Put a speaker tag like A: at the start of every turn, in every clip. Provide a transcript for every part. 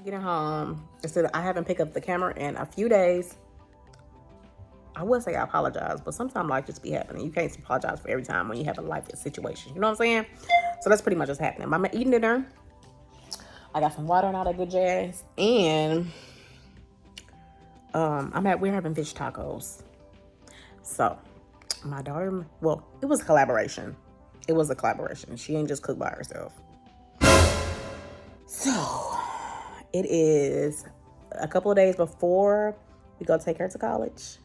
A: Getting home, instead I haven't picked up the camera in a few days. I would say I apologize, but sometimes life just be happening. You can't apologize for every time when you have a life situation. You know what I'm saying? So that's pretty much what's happening. I'm eating dinner. I got some water and all that good jazz. And we're having fish tacos. So my daughter, well, it was a collaboration. She ain't just cooked by herself. So it is a couple of days before we go take her to college.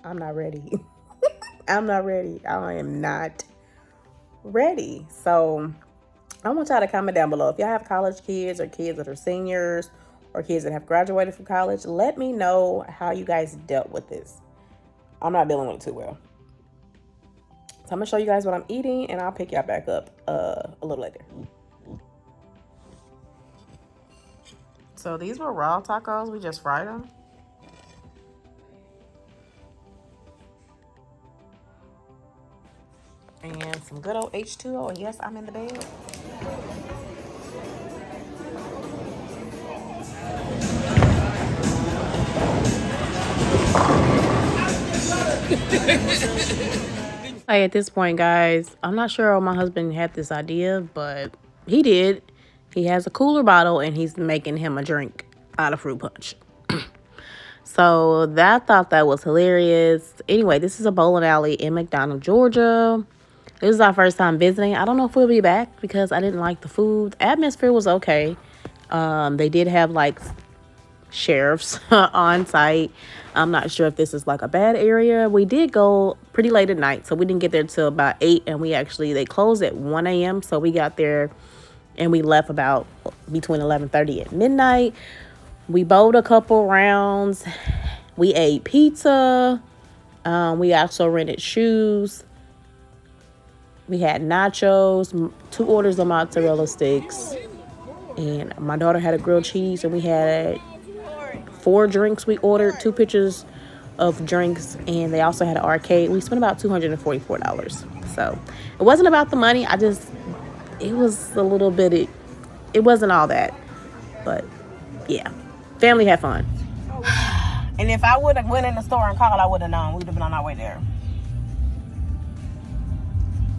A: I'm not ready. I'm not ready. I am not ready. So I want y'all to comment down below. If y'all have college kids or kids that are seniors or kids that have graduated from college, let me know how you guys dealt with this. I'm not dealing with it too well. So I'm going to show you guys what I'm eating, and I'll pick y'all back up a little later. So these were raw tacos. We just fried them. And some good old H2O. And yes, I'm in the bed. Hey, at this point, guys, I'm not sure how my husband had this idea, but he did. He has a cooler bottle, and he's making him a drink out of fruit punch. So I thought that was hilarious. Anyway, this is a bowling alley in McDonough, Georgia. This is our first time visiting. I don't know if we'll be back because I didn't like the food. The atmosphere was okay. They did have like sheriffs on site. I'm not sure if this is like a bad area. We did go pretty late at night, so we didn't get there till about 8, and they closed at 1 a.m. So we got there and we left about between 11:30 and midnight. We bowled a couple rounds. We ate pizza. We also rented shoes. We had nachos, 2 orders of mozzarella sticks, and my daughter had a grilled cheese, and we had 4 drinks. We ordered 2 pitchers of drinks, and they also had an arcade. We spent about $244. So it wasn't about the money. It was a little bit, it wasn't all that, but yeah, family had fun. And if I would have went in the store and called, I would have known. We would have been on our way there.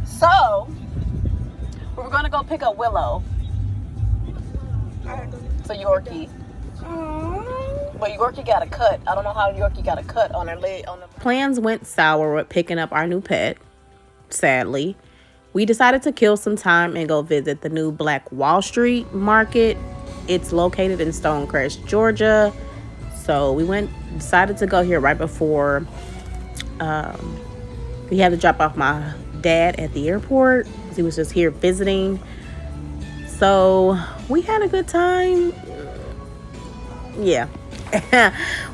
A: So we're gonna go pick up Willow. So Yorkie. But Yorkie got a cut. I don't know how Yorkie got a cut on her leg. Plans went sour with picking up our new pet, sadly. We decided to kill some time and go visit the new Black Wall Street market. It's located in Stonecrest, Georgia. So we decided to go here right before we had to drop off my dad at the airport. He was just here visiting. So we had a good time. Yeah.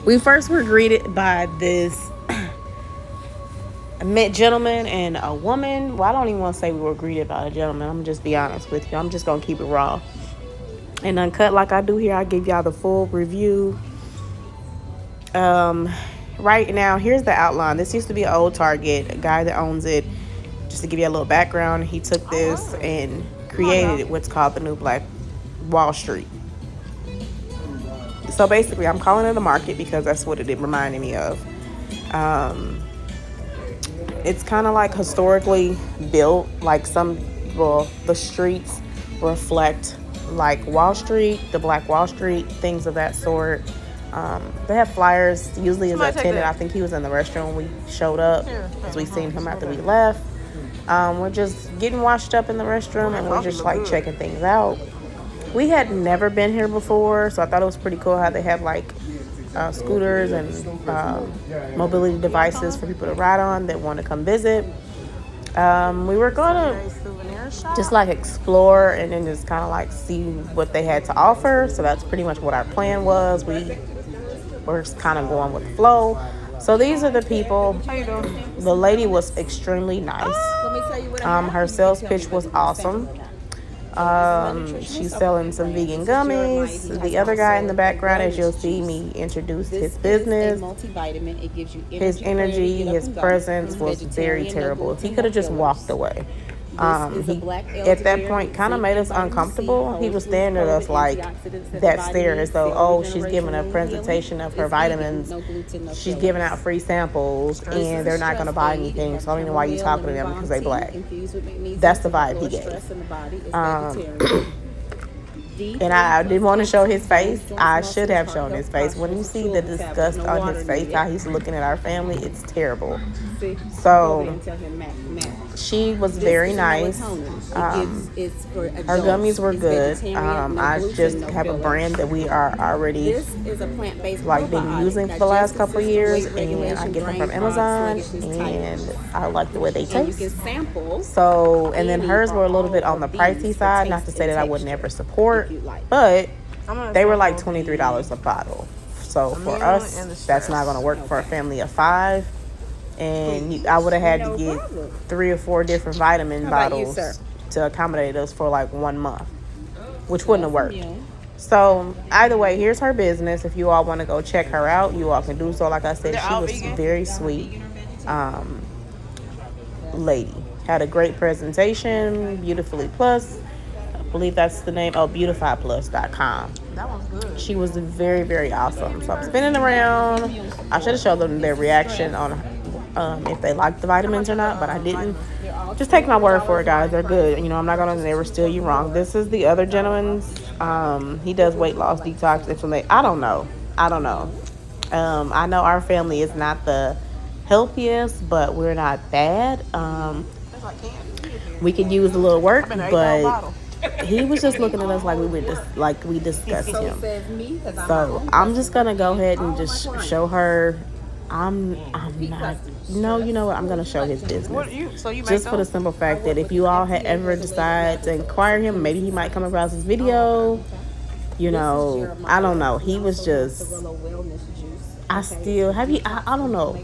A: We first were greeted by this gentleman and a woman. Well, I don't even want to say we were greeted by a gentleman. I'm going to just be honest with you. I'm just going to keep it raw and uncut like I do here. I give y'all the full review. Right now, here's the outline. This used to be an old Target. A guy that owns it, just to give you a little background, he took this and created what's called the new Black Wall Street. So basically, I'm calling it a market because that's what it reminded me of. It's kind of like historically built, like the streets reflect like Wall Street, the Black Wall Street, things of that sort. They have flyers. Usually is a tenant. I think he was in the restroom when we showed up because we seen him after we left. We're just getting washed up in the restroom, and we're just like checking things out. We had never been here before, so I thought it was pretty cool how they have like scooters and mobility devices for people to ride on that want to come visit. We were gonna just like explore and then just kind of like see what they had to offer. So that's pretty much what our plan was. We were just kind of going with the flow. So these are the people. How you doing? The lady was extremely nice. Her sales pitch was awesome. She's selling some vegan gummies. The other guy in the background, as you'll see me introduce his business, his energy, his presence was very terrible. He could have just walked away. At that point kind of made us uncomfortable. He was staring at us like that stare as though, oh, she's giving a presentation of her vitamins, she's giving out free samples, and they're not going to buy anything, so I don't know why you talking to them because they black. That's the vibe he gave. And I didn't want to show his face. I should have shown his face. When you see the disgust on his face, how he's looking at our family, it's terrible. So she was very nice. Her gummies were good. I just have a brand that we are already like been using for the last couple of years, and I get them from Amazon, and I like the way they taste. So, and then hers were a little bit on the pricey side. Not to say that I would never support, but they were like $23 a bottle. So for us, that's not going to work for a family of 5. And I would have had to get 3 or 4 different vitamin bottles to accommodate us for like 1 month, which wouldn't have worked. So either way, here's her business. If you all want to go check her out, you all can do so. Like I said, she was very sweet lady. Had a great presentation, Beautifully Plus. I believe that's the name. Oh, beautifyplus.com.
B: That was good.
A: She was very, very awesome. So I'm spinning around. I should have showed them their reaction on if they liked the vitamins or not, but I didn't. Just take my word for it, guys. They're good. You know, I'm not going to never steal you wrong. This is the other gentleman's. He does weight loss, detox, inflammation. I don't know. I know our family is not the healthiest, but we're not bad. We could use a little work, but he was just looking at us like we discussed him. So I'm just gonna go ahead and just show her. I'm not. No, you know what? I'm gonna show his business. Just for the simple fact that if you all had ever decided to inquire him, maybe he might come across this video. You know, I don't know. He was just. I don't know.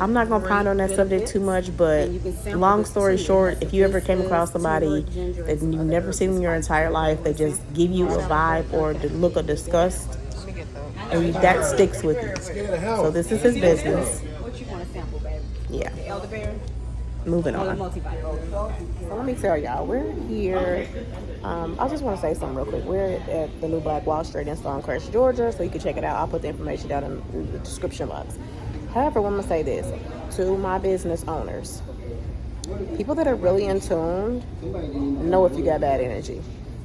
A: I'm not going to ponder on that subject too much, but long story short, if you ever came across somebody that you've never seen in your entire life, they just give you a vibe or the look of disgust, and that sticks with you. So this is his business. Yeah. Moving on. So let me tell y'all, we're here. I just want to say something real quick. We're at the new Black Wall Street in Stonecrest, Georgia, so you can check it out. I'll put the information down in the description box. However, I'm going to say this to my business owners. People that are really in tune know if you got bad energy.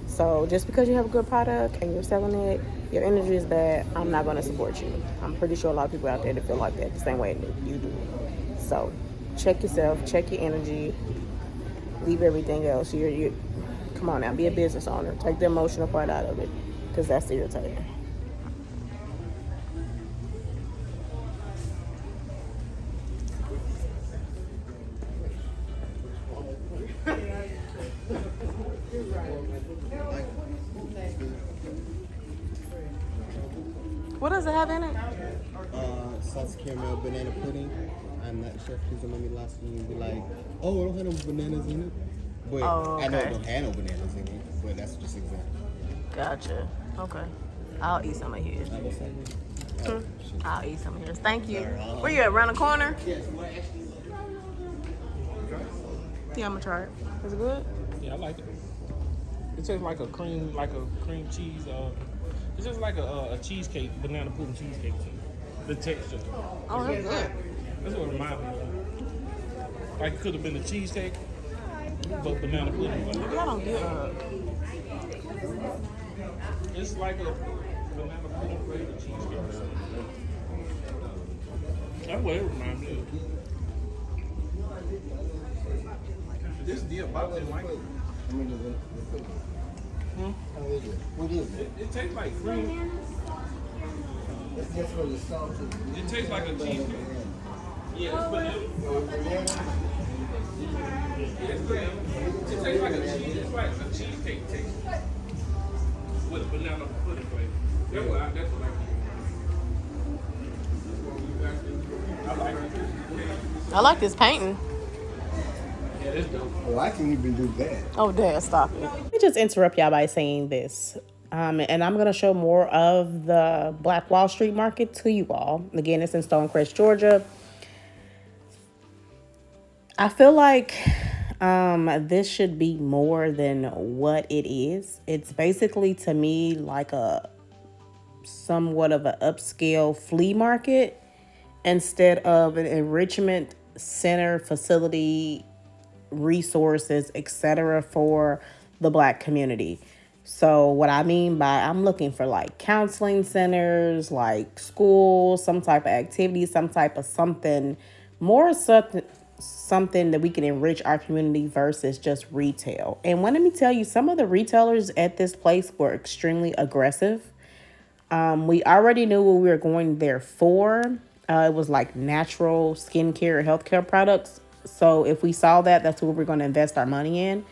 A: So just because you have a good product and you're selling it, your energy is bad, I'm not going to support you. I'm pretty sure a lot of people out there that feel like that the same way you do. So check yourself, check your energy, leave everything else. Come on now, be a business owner. Take the emotional part out of it, because that's irritating. What does it have in it?
C: Salted caramel banana pudding. I'm not sure if please don't make me last one. You'll be like, oh, I don't have no bananas in it. But I know it don't have no bananas in it. But that's just example.
A: Gotcha. Okay. I'll eat some of his. I'll eat some of his. Thank you. Where you at? Around the corner?
C: Yes.
A: Yeah, I'm gonna try it. Is it good?
B: Yeah, I like it. It tastes like a cream cheese. It's just like a cheesecake, banana pudding cheesecake. The texture.
A: Oh, that's good.
B: That's what it reminds me of. Like it could have been a cheesecake, but banana pudding.
A: Maybe I don't get
B: It's like a banana pudding flavored cheesecake. That's what it reminds me of. This deal about it like
C: What is it?
B: it tastes like cream.
C: It's just for the salted.
B: It tastes like a cheesecake. Yeah, it's banana. It tastes like a cheese. It's like a cheesecake taste with a banana pudding flavor. That's what I like.
A: I like this painting.
B: Yeah, that's dope.
C: Oh, I can even do that.
A: Oh, Dad, stop it. Let me just interrupt y'all by saying this. And I'm going to show more of the Black Wall Street Market to you all. Again, it's in Stonecrest, Georgia. I feel like This should be more than what it is. It's basically to me like a somewhat of an upscale flea market instead of an enrichment center facility, resources, etc. for the Black community. So what I mean by I'm looking for like counseling centers, like schools, some type of activity, some type of something more something that we can enrich our community versus just retail. And let me tell you, some of the retailers at this place were extremely aggressive. We already knew what we were going there for. It was like natural skincare, healthcare products. So if we saw that, that's what we're going to invest our money in.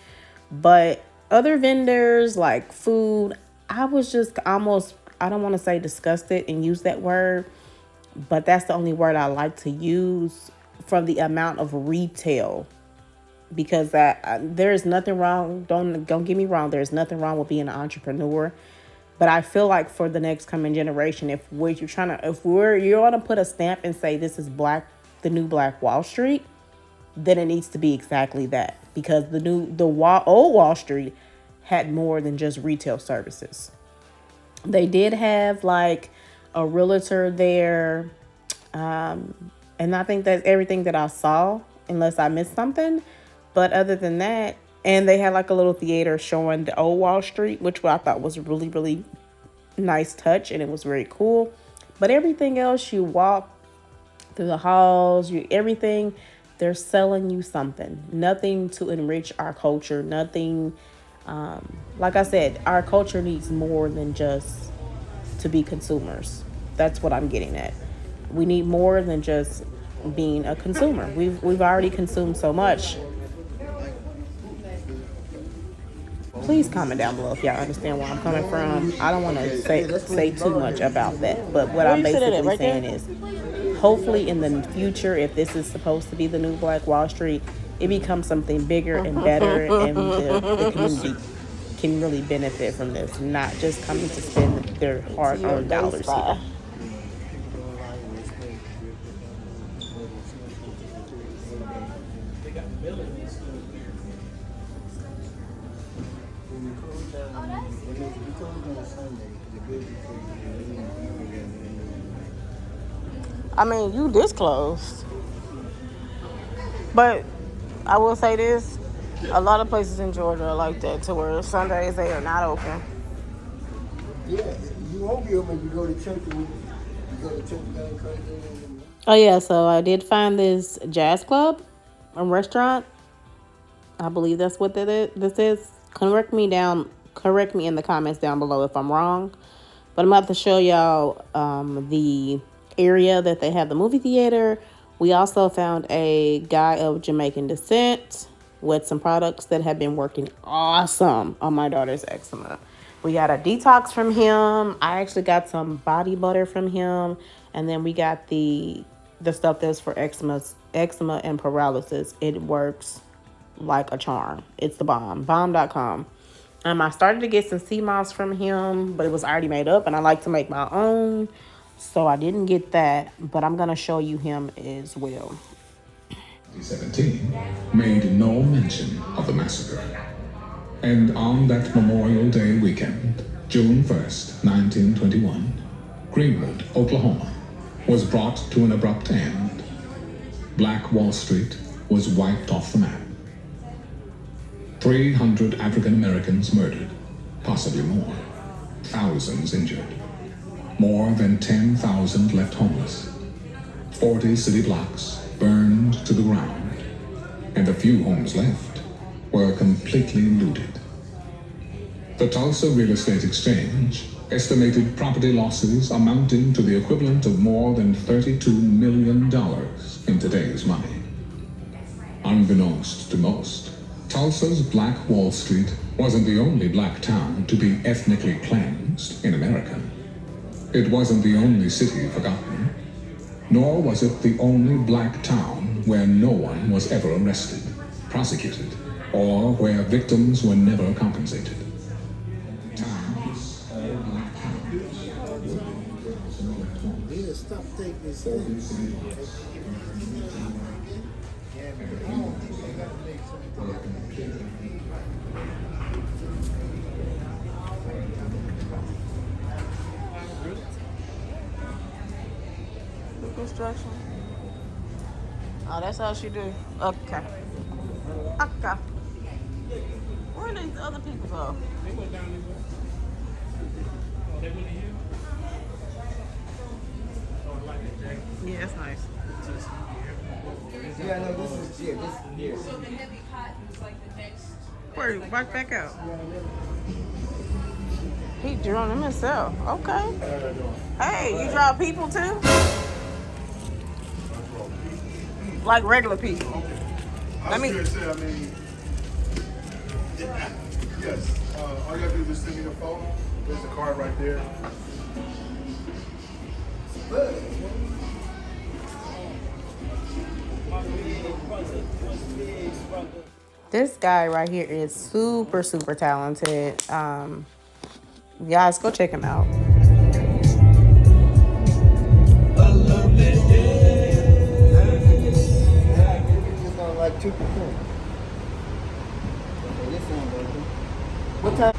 A: But other vendors like food, I was just almost, I don't want to say disgusted and use that word, but that's the only word I like to use from the amount of retail. Because there is nothing wrong. Don't get me wrong. There's nothing wrong with being an entrepreneur. But I feel like for the next coming generation, if you're gonna put a stamp and say this is the new Black Wall Street, then it needs to be exactly that. Because old Wall Street had more than just retail services. They did have like a realtor there, and I think that's everything that I saw, unless I missed something. But other than that, and they had like a little theater showing the old Wall Street, which I thought was a really, really nice touch, and it was very cool. But everything else, you walk through the halls, everything, they're selling you something. Nothing to enrich our culture. Nothing. Like I said, our culture needs more than just to be consumers. That's what I'm getting at. We need more than just being a consumer. We've already consumed so much. Please comment down below if y'all understand where I'm coming from. I don't want to say too much about that, but what I'm basically saying is, hopefully in the future, if this is supposed to be the new Black Wall Street, it becomes something bigger and better, and the community can really benefit from this, not just coming to spend their hard-earned dollars here. I mean, you this close. But I will say this, a lot of places in Georgia are like that, to where Sundays they are not open.
C: Yeah, you won't be open if you go to church. You go to church, you gotta crazy.
A: Oh yeah, so I did find this jazz club, a restaurant. I believe that's what this is. Correct me in the comments down below if I'm wrong. But I'm about to show y'all the area that they have the movie theater. We also found a guy of Jamaican descent with some products that have been working awesome on my daughter's eczema. We got a detox from him. I actually got some body butter from him. And then we got the stuff that's for eczema and paralysis. It works like a charm. It's the bomb. Bomb.com. I started to get some sea moss from him, but it was already made up, and I like to make my own, so I didn't get that, but I'm going to show you him as well.
D: 2017 made no mention of the massacre. And on that Memorial Day weekend, June 1st, 1921, Greenwood, Oklahoma, was brought to an abrupt end. Black Wall Street was wiped off the map. 300 African Americans murdered, possibly more. Thousands injured. More than 10,000 left homeless. 40 city blocks burned to the ground. And the few homes left were completely looted. The Tulsa Real Estate Exchange estimated property losses amounting to the equivalent of more than $32 million in today's money. Unbeknownst to most, Tulsa's Black Wall Street wasn't the only black town to be ethnically cleansed in America. It wasn't the only city forgotten, nor was it the only black town where no one was ever arrested, prosecuted, or where victims were never compensated.
C: Stop taking this.
A: The construction. Oh, that's how she do. Okay. Okay. Where are these other people go?
B: They went down this way. Oh, they went to you? Oh, I like that jacket.
A: Yeah, that's nice.
E: Yeah, no, this is here. This here.
A: Where? Walk back out. He drew them himself. Okay. Hey, you draw people too? Like regular people.
F: I mean, yes. All you gotta do is just send me the phone. There's the card right there.
A: This guy right here is super, super talented. Guys, go check him out.
E: Just on like 2%. Okay, this one, baby. What time?